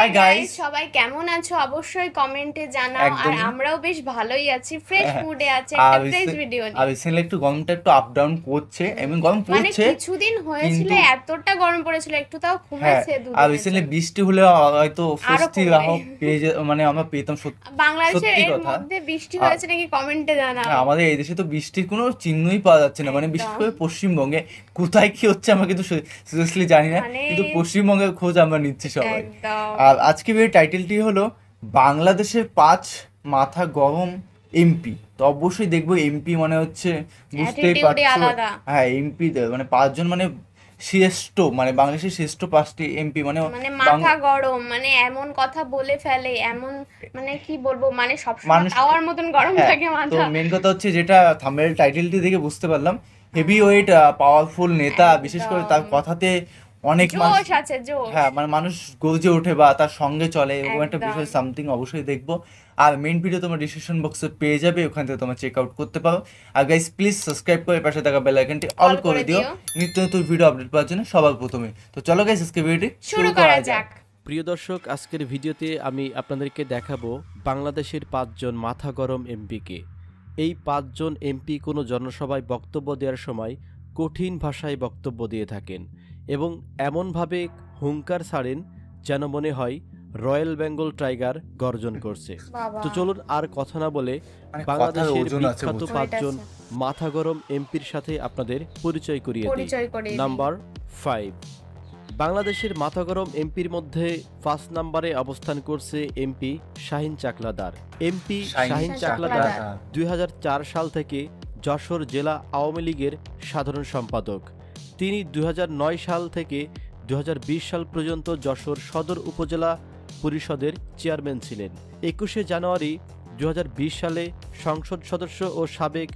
Hi guys, সবাই কেমন আছো অবশ্যই কমেন্টে জানাও। আর আমরাও বেশ ভালোই আছি, ফ্রেশ মুডে আছি একটা ফ্রেশ ভিডিও নিয়ে। আর রিসেন্টলি একটু গরমটা একটু আপ ডাউন করছে, এমন গরম মানে পড়ছে কিছুদিন হয়েছিল কিন্তু এতটা গরম পড়েছিল, একটু তাও হ্যাঁ। কমেছে আর দুদিনের রিসেন্টলি জন্য। বৃষ্টি হলে হয়তো আরো স্বস্তি কমবে। রাহক পেয়ে মানে আমরা পেতাম। বাংলাদেশের সত্যি এর কথা, মধ্যে বৃষ্টি হয়েছে নাকি কমেন্টে জানাও। আমাদের এই দেশে তো বৃষ্টির কোনো চিহ্নই পাওয়া যাচ্ছে না, মানে বিশেষ একদম। করে পশ্চিমবঙ্গে কোথায় কি হচ্ছে আমরা কিন্তু সিরিয়াসলি জানি না, মানে কিন্তু পশ্চিমবঙ্গের খোঁজ আমরা নিচ্ছি সবাই। একদম। আর আজকে ভিডিওর টাইটেলটি হলো বাংলাদেশের 5 মাথা গরম এমপি। তো অবশ্যই দেখবো এমপি মানে হচ্ছে বুঝতেই অ্যাটিটিউডই পারছো। আলাদা। হ্যাঁ, এমপি মানে 5জন মানে শ্রেষ্ঠ, মানে বাংলাদেশের শ্রেষ্ঠ 5টি এমপি মানে মানে মাথা গরম, মানে এমন কথা বলে ফেলে, এমন মানে কি বলবো, মানে সবসময় মানুষ। তাওয়ার মতন গরম হ্যাঁ, থাকে তো মাথা। মেন কথা হচ্ছে যেটা থাম্বনেল টাইটেলটি দেখে বুঝতে পারলাম, হেভি ওয়েট পাওয়ারফুল নেতা, বিশেষ করে তার একদম কথাতে অনেক মানুষ। জোশ আছে, জোশ। হ্যাঁ, মানে মানুষ গর্জে ওঠে বা তার সঙ্গে চলে, এরকম একটা একদম। বিষয় সামথিং অবশ্যই দেখবো। আর মেইন ভিডিও তোমার ডিসক্রিপশন বক্সে পেয়ে যাবে, ওখান থেকে তোমরা চেক আউট করতে পারো। আর গাইস প্লিজ সাবস্ক্রাইব করে পাশে থাকা বেল আইকনটি অল করে দিও নিত্য নতুন ভিডিও আপডেট পাওয়ার জন্য সবার প্রথমে। তো চলো গাইস আজকে ভিডিওটি শুরু করা যাক। প্রিয় দর্শক, আজকের ভিডিওতে আমি আপনাদেরকে দেখাবো বাংলাদেশের 5জন মাথা গরম এমপিকে। এই 5জন এমপি কোনো জনসভায় বক্তব্য দেওয়ার সময় কঠিন ভাষায় বক্তব্য দিয়ে থাকেন এবং এমনভাবে হুঙ্কার ছাড়েন যেন মনে হয় রয়্যাল বেঙ্গল টাইগার গর্জন করছে। তো চলুন আর কথা না বলে মানে বাংলাদেশের কথার ওজন আছে, বিখ্যাত বুঝছো? 5জন মাথা গরম এমপির সাথে আপনাদের পরিচয় করিয়ে দিই। নাম্বার 5, বাংলাদেশের মাথা গরম এমপির মধ্যে 5 নম্বরে অবস্থান করছে এমপি শাহিন চাকলাদার। এমপি শাহিন চাকলাদার 2004 সাল থেকে যশোর জেলা আওয়ামী লীগের সাধারণ সম্পাদক। তিনি 2009 সাল থেকে 2020 সাল পর্যন্ত যশোর সদর উপজেলা পরিষদের চেয়ারম্যান ছিলেন। 21শে জানুয়ারি 2020 সালে সংসদ সদস্য ও সাবেক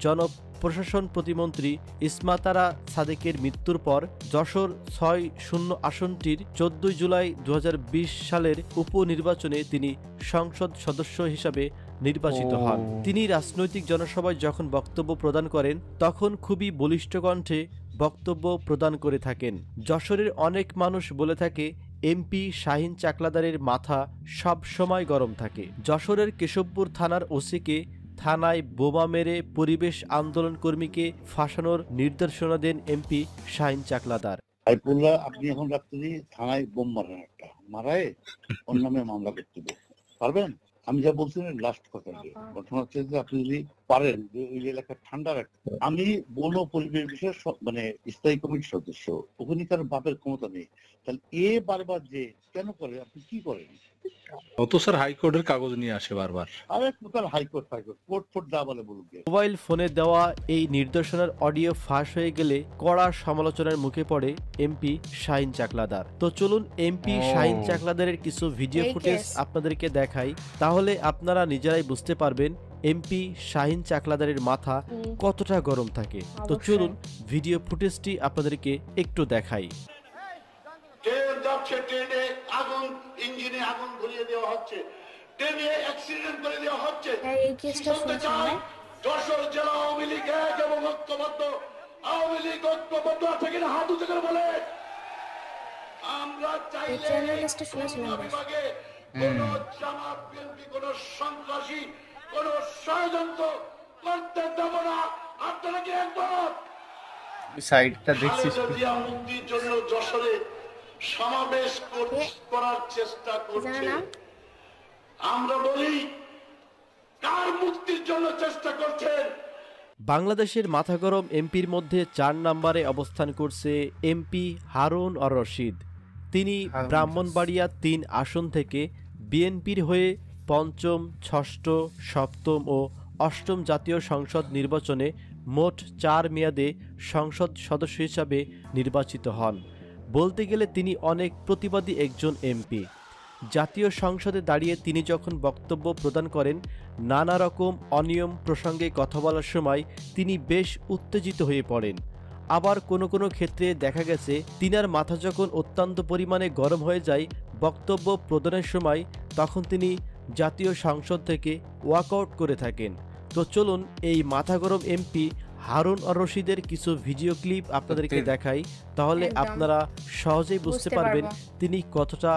জনপ্রশাসন প্রতিমন্ত্রী ইসমাতারা সাদেকের মৃত্যুর পর যশোর 6-0 আসনটির 14 জুলাই 2020 সালের উপনির্বাচনে তিনি সংসদ সদস্য হিসাবে নির্বাচিত হন। তিনি রাজনৈতিক জনসভায় যখন বক্তব্য প্রদান করেন তখন খুবই বলিষ্ঠ কণ্ঠে বক্তব্য প্রদান করে থাকেন। যশোরের অনেক মানুষ বলে থাকে এমপি শাহিন চাকলাদারের মাথা সব সময় গরম থাকে। যশোরের কেশবপুর থানার ওসিকে থানায় বোমা মেরে পরিবেশ আন্দোলন কর্মীকে ফাঁসানোর নির্দেশনা দেন এমপি শাহিন চাকলাদার। আপনি এখন রাত্রি থানায় বোম মারেন, একটা মারায় ওর নামে মামলা করতে পারবেন? আমি যা বলছি লাস্ট কথা, ঘটনা হচ্ছে যে আপনি যদি পারেন যে ওই এলাকা ঠান্ডা রাখতে। আমি বন ও পরিবেশ বিষয়ে মানে স্থায়ী কমিটির সদস্য, ওখানকার বাপের ক্ষমতা নেই, তাহলে বারবার যে কেন করে, আপনি কি করেন? অত স্যার হাইকোর্টের কাগজ নিয়ে আসে বারবার। আরে কোথার হাইকোর্ট কোর্ট যা বলে বলুক। মোবাইল ফোনে দেওয়া এই নির্দেশনার অডিও ফাঁস হয়ে গেলে কড়া সমালোচনার মুখে পড়ে এমপি শাহিন চাকলাদার। তো চলুন এমপি শাহিন চাকলাদারের কিছু ভিডিও ফুটেজ আপনাদেরকে দেখাই, তাহলে আপনারা নিজেরাই বুঝতে পারবেন এমপি শাহিন চাকলাদারের মাথা কতটা গরম থাকে। তো চলুন ভিডিও ফুটেজটি আপনাদেরকে একটু দেখাই। ট্রেন যাচ্ছে, ট্রেনে আগুন, ইঞ্জিনে আগুন ধরিয়ে দেওয়া হচ্ছে, ট্রেনে অ্যাক্সিডেন্ট করে দেওয়া হচ্ছে। যশোর জেলা আওয়ামী লীগ এক এবং ঐক্যবদ্ধ। আওয়ামী লীগ ঐক্যবদ্ধ আছে কিনা হাত উঁচু করে বলে। আমরা চাইলে বিভাগে কোন জামাত বিএনপি, কোন সন্ত্রাসী, কোন ষড়যন্ত্র করতে দেব না। আপনারা কি একমত? সাইডটা দেখছিস? মুক্তির জন্য যশোরে সমাবেশ করার চেষ্টা করছে। আমরা বলি কার মুক্তির জন্য চেষ্টা করছেন? বাংলাদেশের মাথা গরম এমপির মধ্যে 4 নম্বরে অবস্থান করছে এমপি হারুন আর রশিদ। তিনি ব্রাহ্মণবাড়িয়া 3 আসন থেকে বিএনপির হয়ে 5ম, 6ষ্ঠ, 7ম ও 8ম জাতীয় সংসদ নির্বাচনে মোট 4 মেয়াদে সংসদ সদস্য হিসাবে নির্বাচিত হন। বলতে গেলে তিনি অনেক প্রতিবাদী একজন এমপি। জাতীয় সংসদে দাঁড়িয়ে তিনি যখন বক্তব্য প্রদান করেন, নানা রকম অনিয়ম প্রসঙ্গে কথা বলার সময় তিনি বেশ উত্তেজিত হয়ে পড়েন। আবার কোনো কোনো ক্ষেত্রে দেখা গেছে তিনার মাথা যখন অত্যন্ত পরিমাণে গরম হয়ে যায় বক্তব্য প্রদানের সময়, তখন তিনি জাতীয় সংসদ থেকে ওয়াকআউট করে থাকেন। তো চলুন এই মাথা গরম এমপি হারুন আর রশিদের কিছু ভিডিও ক্লিপ আপনাদেরকে দেখাই, তাহলে একদম। আপনারা সহজেই বুঝতে বুঝতে পারবেন পারবো। তিনি কতটা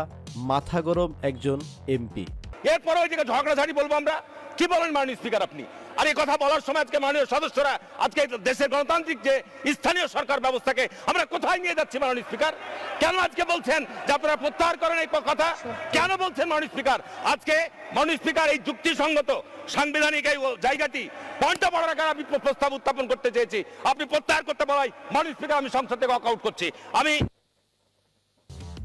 মাথা গরম একজন এমপি। এরপরে ওই জায়গায় ঝগড়াঝাড়ি বলবো আমরা? কি বলেন মাননীয় স্পিকার আপনি? আর এই কথা বলার সময় আজকে মাননীয় সদস্যরা আজকে দেশের গণতান্ত্রিক যে স্থানীয় সরকার ব্যবস্থাকে আমরা কোথায় নিয়ে যাচ্ছি মাননীয় স্পিকার? কেন আজকে বলছেন যে আপনারা প্রত্যাহার করেন এই কথা? কেন বলছেন মাননীয় স্পিকার? আজকে মাননীয় স্পিকার এই যুক্তিসঙ্গত সাংবিধানিক এই জায়গাটি পয়েন্টটা বড় রাখার আমি প্রস্তাব উত্থাপন করতে চেয়েছি, আপনি প্রত্যাহার করতে বলাই মাননীয় স্পিকার আমি সংসদ থেকে ওয়াক আউট করছি। আমি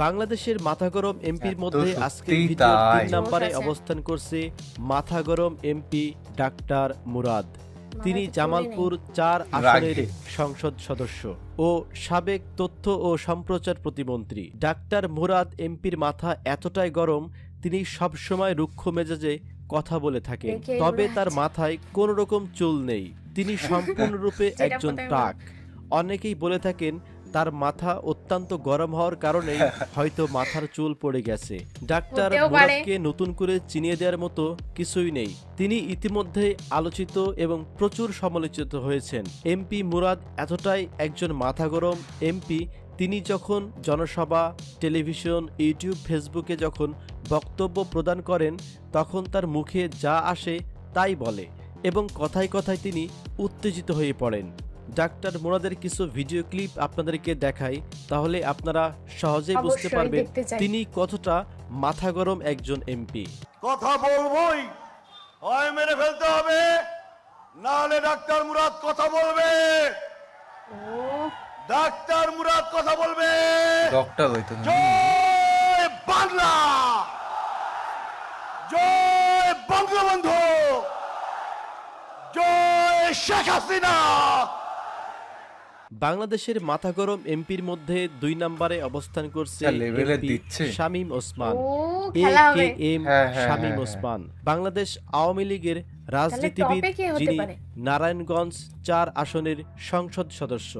বাংলাদেশের মাথা গরম এমপির মধ্যে সত্যি আজকের ভিডিওর তাই। 3 নম্বরে জোশ আছে। অবস্থান করছে মাথা গরম এমপি ডাক্তার মুরাদ। তিনি মাথায় তো জামালপুর চুলই 4 আসনের রাগে। সংসদ সদস্য ও সাবেক তথ্য ও সম্প্রচার প্রতিমন্ত্রী। ডাক্তার মুরাদ এমপির মাথা এতটাই গরম, তিনি সবসময় রুক্ষ মেজাজে কথা বলে থাকেন। দেখেই তবে মনে তার হচ্ছে। মাথায় কোনো রকম চুল নেই, তিনি সম্পূর্ণরূপে যেটা একজন প্রথমে টাক। অনেকেই বলে থাকেন তার মাথা অত্যন্ত গরম হওয়ার কারণেই হয়তো মাথার চুল পড়ে গেছে। ডাক্তার হতেও পারে। মুরাদকে নতুন করে চিনিয়ে দেওয়ার মতো কিছুই নেই, তিনি ইতিমধ্যে আলোচিত এবং প্রচুর সমালোচিত হয়েছেন। এমপি মুরাদ এতটাই একজন মাথা গরম এমপি, তিনি যখন জনসভা, টেলিভিশন, ইউটিউব, ফেসবুকে যখন বক্তব্য প্রদান করেন তখন তার মুখে যা আসে তাই বলে এবং কথায় কথায় তিনি উত্তেজিত হয়ে পড়েন। ডাক্তার মুরাদের কিছু ভিডিও ক্লিপ আপনাদেরকে দেখাই, তাহলে আপনারা সহজেই বুঝতে অবশ্যই পারবেন দেখতে চাই। তিনি কতটা মাথা গরম একজন এমপি। কথা বলবোই, হয় মেরে ফেলতে হবে, নাহলে ডাক্তার মুরাদ কথা বলবে। ও ডাক্তার মুরাদ কথা বলবে। ডক্টর হইতো না। জয় বাংলা, জয় বঙ্গবন্ধু, জয় শেখ হাসিনা। বাংলাদেশের মাথা গরম এমপির মধ্যে 2 নম্বরে অবস্থান করছে যা লেভেলে এমপি দিচ্ছে। শামীম ওসমান। ও খেলা হবে। AKM হ্যাঁ, হ্যাঁ, শামীম হ্যাঁ, ওসমান বাংলাদেশ আওয়ামী লীগের রাজনীতিবিদ, টপে কে হতে যিনি পারে? নারায়ণগঞ্জ 4 আসনের সংসদ সদস্য।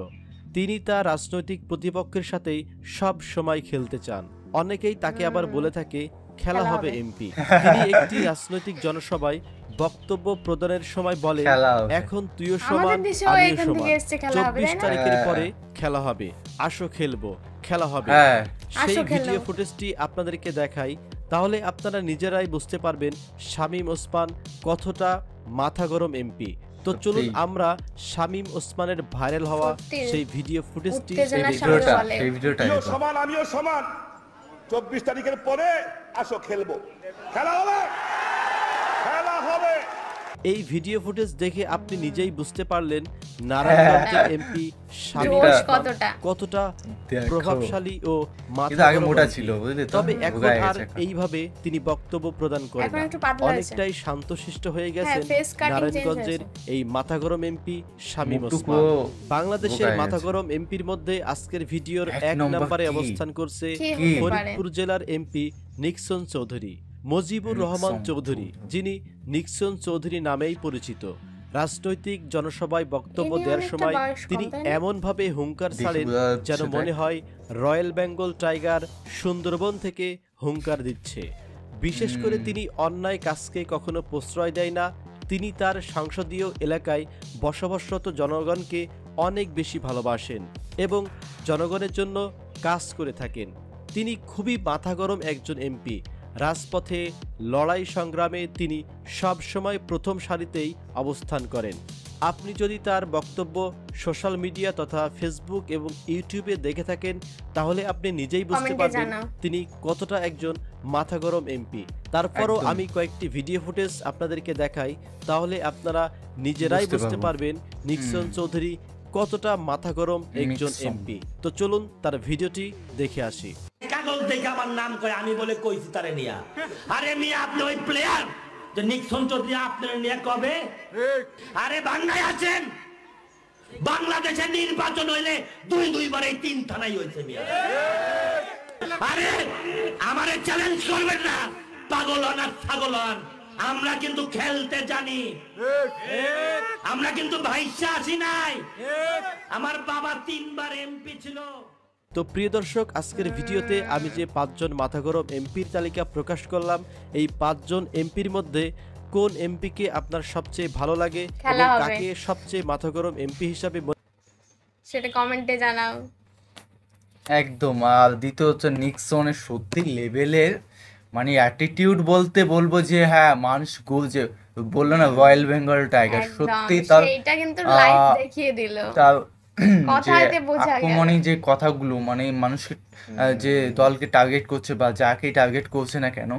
তিনি তার রাজনৈতিক প্রতিপক্ষের সাথেই সব সময় খেলতে চান। অনেকেই তাকে আবার বলে থাকে খেলা হবে এমপি। তিনি একটি রাজনৈতিক জনসভায় বক্তব্য প্রদানের সময় বলে, খেলা হবে। এখন তুইও সমান আমাদের দেশেও আমিও এখান সমান, থেকে এসছে খেলা হবে, 24 তাই না? তারিখের হ্যাঁ। পরে খেলা হবে, আসো খেলবো, খেলা হবে। হ্যাঁ সেই আসো খেলো। ভিডিও ফুটেজটি আপনাদেরকে দেখাই, তাহলে আপনারা নিজেরাই বুঝতে পারবেন শামীম ওসমান কতটা মাথা গরম এমপি। তো চলুন সত্যি। আমরা শামীম ওসমানের ভাইরাল হওয়া সত্যি। সেই ভিডিও ফুটেজটি উত্তেজনা দেখে সামনে আসি। ভিডিওটা বলে। সেই ভিডিওটা তুইও দেখো। সমান আমিও সমান, 24 তারিখের পরে আসো খেলবো, খেলা হবে, খেলা হবে। এই ভিডিও ফুটেজ দেখে আপনি নিজেই বুঝতে পারলেন নারায়ণগঞ্জের এমপি শামীম জোশ ওসমান কতটা। কতটা দেখো। প্রভাবশালী ও মাথা কিন্তু আগে গরম মোটা MP। ছিল, বুঝলি তো? তবে এখন ভোগায় আর গেছে এখন। এইভাবে তিনি বক্তব্য প্রদান করেন এখন না। একটু পাতলা হয়েছে। অনেকটাই শান্তশিষ্ট হয়ে গেছেন face cutting নারায়ণগঞ্জের change এই মাথা গরম এমপি শামীম মুখটুকু ওসমান। বাংলাদেশের ভোগায় মাথা গেছে। গরম এমপির মধ্যে আজকের ভিডিওর এক 1 নম্বর নম্বরে কি? অবস্থান করছে কি হতে পারে? ফরিদপুর জেলার MP Nixon Chowdhury, Mujibur Rahman Nixon Chowdhury, যিনি নিক্সন চৌধুরী নামেই পরিচিত। রাজনৈতিক জনসভায় বক্তব্য ইনি দেওয়ার অনেকটা সময় বয়স কম, তিনি তাই না? এমন ভাবে হুঙ্কার দেখে ছাড়েন বোঝা যাচ্ছে যেন মনে তাই। হয় রয়্যাল বেঙ্গল টাইগার সুন্দরবন থেকে হুঙ্কার দিচ্ছে। বিশেষ করে তিনি অন্যায় কাজকে কখনো প্রশ্রয় দেয় না। তিনি তার সংসদীয় এলাকায় বসবাসরত জনগণকে অনেক বেশি ভালোবাসেন এবং জনগণের জন্য কাজ করে থাকেন। তিনি খুবই মাথা গরম একজন এমপি। রাজপথে লড়াই সংগ্রামে তিনি সব সময় প্রথম সারিতেই অবস্থান করেন। আপনি যদি তার বক্তব্য সোশ্যাল মিডিয়া তথা ফেসবুক এবং ইউটিউবে দেখে থাকেন তাহলে আপনি নিজেই বুঝতে কমেন্টে পারবেন জানাও। তিনি কতটা একজন মাথা গরম এমপি। তারপরও একদম। আমি কয়েকটি ভিডিও ফুটেজ আপনাদেরকে দেখাই, তাহলে আপনারা নিজেরাই বুঝতে বুঝতে পারবো। পারবেন নিক্সন চৌধুরী কতটা মাথা গরম একজন নিক্সন। এমপি। তো চলুন তার ভিডিওটি দেখে আসি। কাগজ দেখে আমার নাম কয় আমি বলে কইছি তারে নিয়া। আরে মিয়া আপনি ওই প্লেয়ার যে নিক্সন চৌধুরী আপনার নিয়ে কবে? আরে বাংলায় আছেন, বাংলাদেশে নির্বাচন হইলে দুইবার এই 3 থানায় হয়েছে মিয়া। আরে আমারে চ্যালেঞ্জ করবেন না, পাগল হন আর ছাগল হন, আমরা কিন্তু খেলতে জানি, আমরা কিন্তু ভাইসা আসি নাই। আমার বাবা 3 বার এমপি ছিল। তো প্রিয় দর্শক, আজকের ভিডিওতে আমি যে 5 জন মাথা গরম এমপির তালিকা প্রকাশ করলাম, এই 5 জন এমপির মধ্যে কোন এমপিকে আপনার সবচেয়ে ভালো লাগে খেলা এবং হবে। কাকে সবচেয়ে মাথা গরম এমপি হিসাবে সেটা কমেন্টে জানাও। একদম। আর দ্বিতীয় হচ্ছে নিক্সনের সত্যি লেভেলের মানে অ্যাটিটিউড বলতে বলবো যে হ্যাঁ মানুষ যে বললো না রয়্যাল বেঙ্গল টাইগার, একদম সত্যি তার সেইটা কিন্তু লাইভ দেখিয়ে দিল, তার যে কথাতে বোঝা গেল। আক্রমণী যে কথাগুলো মানে মানুষকে যে দলকে টার্গেট করছে বা যাকে টার্গেট করছে না কেন,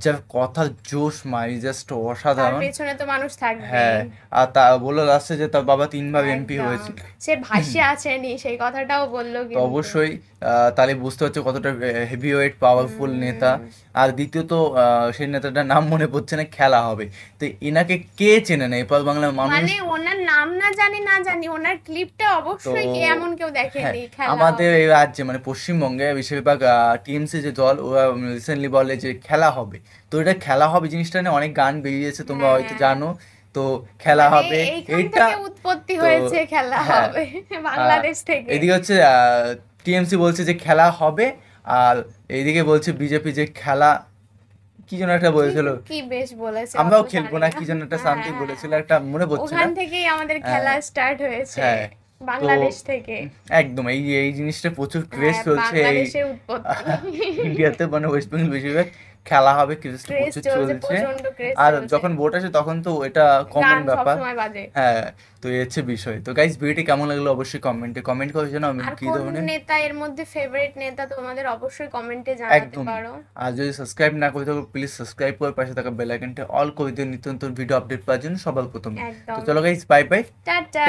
যার কথা জোশ মারি জাস্ট তার অসাধারণ। পেছনে তো মানুষ থাকবে। হ্যাঁ, আর তা বললো লাস্টে যে তার বাবা 3 বার এমপি হয়েছে। সে ভাসে আসেনি, সেই কথাটাও বললো তো কিন্তু। অবশ্যই তাহলে বুঝতে হচ্ছে কতটা হেভিওয়েট পাওয়ারফুল নেতা। আর দ্বিতীয়ত সেই নেতাটার নাম মনে পড়ছে না, খেলা হবে। তো এনাকে কে চেনে না এপার বাংলার মানুষ? মানে ওনার নাম না জানি ওনার ক্লিপটা অবশ্যই তো এমন কেউ দেখেনি। খেলা আমাদের এই রাজ্যে মানে পশ্চিমবঙ্গে বেশিরভাগ টিএমসি যে দল ওরা রিসেন্টলি বলে যে খেলা হবে। তো এটা খেলা হবে জিনিসটা নিয়ে অনেক গান বেরিয়েছে, তোমরা হয়তো জানো। তো খেলা মানে হবে এইখান এইটা থেকে উৎপত্তি তো হয়েছে, খেলা হ্যাঁ, হবে বাংলাদেশ থেকে। এদিকে হচ্ছে টিএমসি বলছে যে খেলা হবে, আর এইদিকে বলছে বিজেপি যে খেলা কি যেন একটা বলেছিল, কি বেশ বলেছে, আমরাও অত খেলবো জানি না কি যেন একটা সামথিং হ্যাঁ, বলেছিল, একটা মনে পড়ছে না। ওখান থেকেই আমাদের খেলা স্টার্ট হয়েছে, হ্যাঁ, বাংলাদেশ তো থেকে। একদম এই এই জিনিসটা প্রচুর ক্রেজ হ্যাঁ, চলছে এই বাংলাদেশের উৎপত্তি। ইন্ডিয়াতে, মানে ওয়েস্ট বেঙ্গল বেশিরভাগ খেলা হবে, ক্রেজটা ক্রেজ প্রচুর চলছে, চলছে। প্রচন্ড ক্রেজ আর চলছে। যখন ভোট আসে তখন তো এটা কমন গান ব্যাপার। সবসময় বাজে। হ্যাঁ, তো এই হচ্ছে বিষয়। তো গাইস ভিডিওটি কেমন লাগলো অবশ্যই কমেন্ট করে জানাও আমি আর কি কোন ধরনের। নেতা এর মধ্যে ফেভারিট নেতা তোমাদের অবশ্যই কমেন্টে জানাতে একদম। পারো। আর যদি সাবস্ক্রাইব না করে থাকো প্লিজ সাবস্ক্রাইব করে পাশে থাকা বেল আইকনটা অল করে দিও নিত্য নতুন ভিডিও আপডেট পাওয়ার জন্য সবার প্রথমে। তো একদম। চলো গাইস, বাই বাই। টাটা।